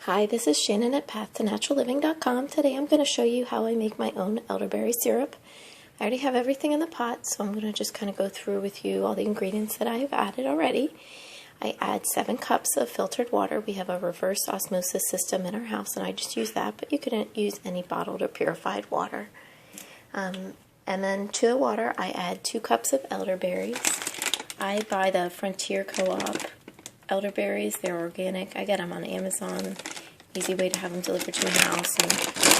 Hi, this is Shannon at PathToNaturalLiving.com. Today I'm going to show you how I make my own elderberry syrup. I already have everything in the pot, so I'm going to just kind of go through with you all the ingredients that I have added already. I add 7 cups of filtered water. We have a reverse osmosis system in our house, and I just use that, but you can use any bottled or purified water. And then to the water, I add 2 cups of elderberries. I buy the Frontier Co-op elderberries. They're organic. I get them on Amazon. Easy way to have them delivered to your house. And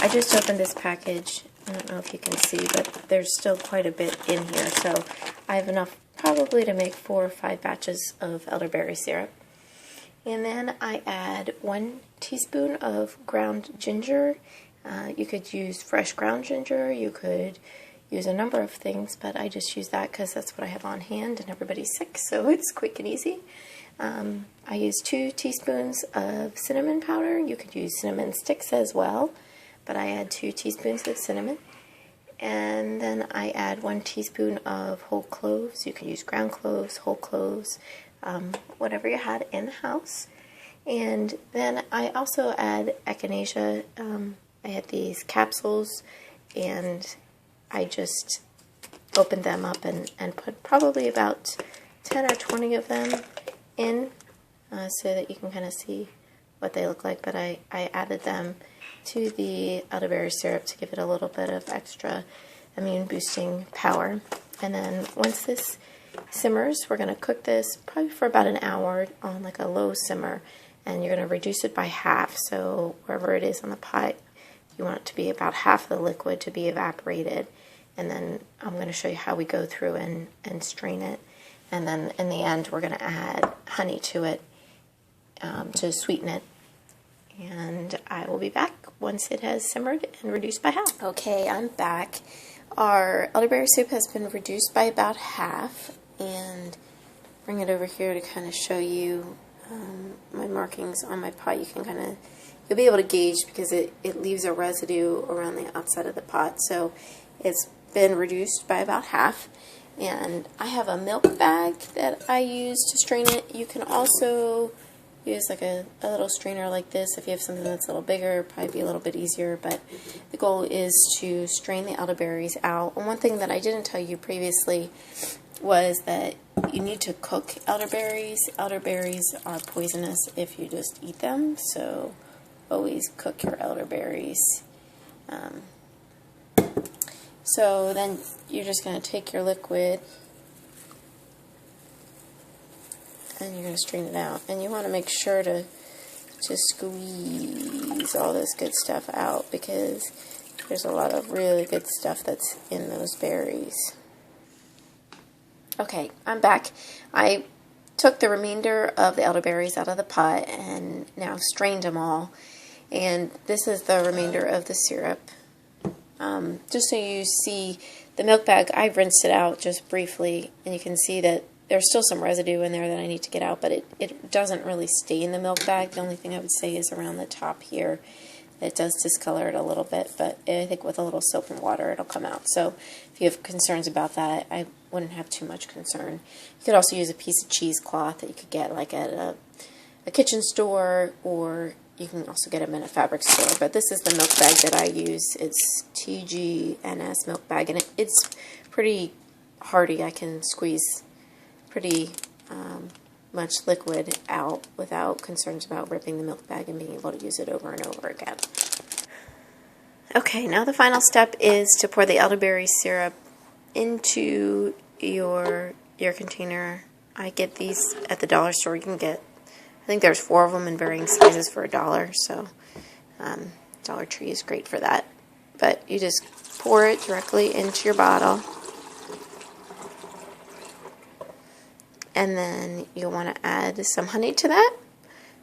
I just opened this package. I don't know if you can see, but there's still quite a bit in here. So I have enough probably to make 4 or 5 batches of elderberry syrup. And then I add 1 teaspoon of ground ginger. You could use fresh ground ginger. You could use a number of things, but I just use that because that's what I have on hand and everybody's sick, so it's quick and easy. I use 2 teaspoons of cinnamon powder. You could use cinnamon sticks as well, but I add 2 teaspoons of cinnamon. And then I add 1 teaspoon of whole cloves. You can use ground cloves, whole cloves, whatever you had in the house. And then I also add echinacea. I had these capsules, and I just opened them up and put probably about 10 or 20 of them in so that you can kind of see what they look like, but I added them to the elderberry syrup to give it a little bit of extra immune boosting power. And then once this simmers, we're going to cook this probably for about an hour on like a low simmer, and you're going to reduce it by half. So wherever it is on the pot, you want it to be about half the liquid to be evaporated. And then I'm going to show you how we go through and strain it. And then in the end, we're going to add honey to it to sweeten it. And I will be back once it has simmered and reduced by half. Okay, I'm back. Our elderberry soup has been reduced by about half. And bring it over here to kind of show you my markings on my pot. You can kind of, you'll be able to gauge because it leaves a residue around the outside of the pot. So it's been reduced by about half. And I have a milk bag that I use to strain it. You can also use like a little strainer like this. If you have something that's a little bigger, it'll probably be a little bit easier, but the goal is to strain the elderberries out. And one thing that I didn't tell you previously was that you need to cook elderberries. Elderberries are poisonous if you just eat them, so always cook your elderberries. So then you're just going to take your liquid and you're going to strain it out. And you want to make sure to squeeze all this good stuff out because there's a lot of really good stuff that's in those berries. Okay, I'm back. I took the remainder of the elderberries out of the pot and now strained them all. And this is the remainder of the syrup. Just so you see the milk bag, I rinsed it out just briefly, and you can see that there's still some residue in there that I need to get out, but it doesn't really stay in the milk bag. The only thing I would say is around the top here. It does discolor it a little bit, but I think with a little soap and water it'll come out. So if you have concerns about that, I wouldn't have too much concern. You could also use a piece of cheesecloth that you could get like at a kitchen store, or you can also get them in a fabric store. But this is the milk bag that I use. It's TGNS milk bag, and it's pretty hardy. I can squeeze pretty much liquid out without concerns about ripping the milk bag and being able to use it over and over again. Okay, now the final step is to pour the elderberry syrup into your container. I get these at the dollar store. You can get, I think there's 4 of them in varying sizes for $1, so Dollar Tree is great for that. But you just pour it directly into your bottle. And then you'll want to add some honey to that.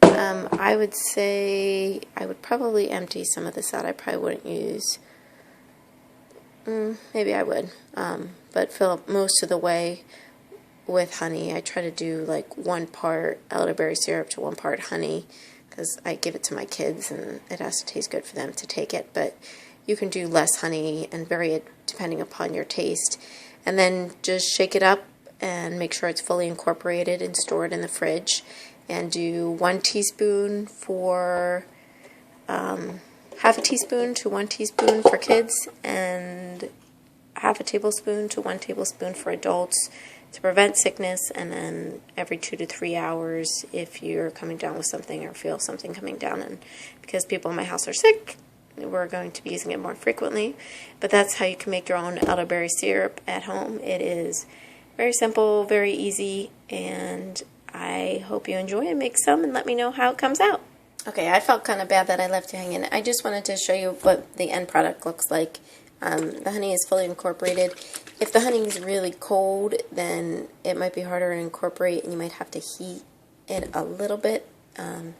I would say I would probably empty some of this out. I probably wouldn't use, maybe I would, but fill up most of the way with honey. I try to do like 1 part elderberry syrup to 1 part honey because I give it to my kids and it has to taste good for them to take it. But you can do less honey and vary it depending upon your taste. And then just shake it up and make sure it's fully incorporated and store it in the fridge. And do 1 teaspoon for half a teaspoon to 1 teaspoon for kids, and half a tablespoon to 1 tablespoon for adults to prevent sickness, and then every 2 to 3 hours if you're coming down with something or feel something coming down. And because people in my house are sick, we're going to be using it more frequently. But that's how you can make your own elderberry syrup at home. It is very simple, very easy, and I hope you enjoy it. Make some and let me know how it comes out. Okay, I felt kind of bad that I left you hanging. I just wanted to show you what the end product looks like. The honey is fully incorporated. If the honey is really cold, then it might be harder to incorporate, and you might have to heat it a little bit to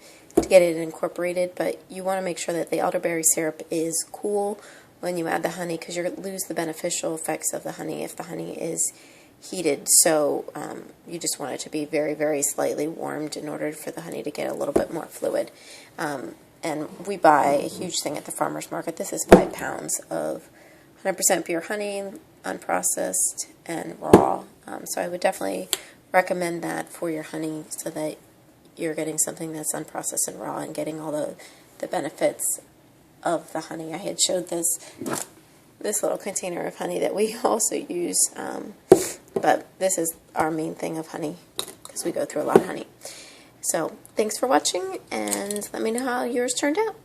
get it incorporated. But you want to make sure that the elderberry syrup is cool when you add the honey, because you're going to lose the beneficial effects of the honey if the honey is heated. So you just want it to be very, very slightly warmed in order for the honey to get a little bit more fluid. And we buy a huge thing at the farmer's market. This is 5 pounds of 100% pure honey, unprocessed and raw. So I would definitely recommend that for your honey, so that you're getting something that's unprocessed and raw and getting all the benefits of the honey. I had showed this little container of honey that we also use, but this is our main thing of honey because we go through a lot of honey. So thanks for watching, and let me know how yours turned out.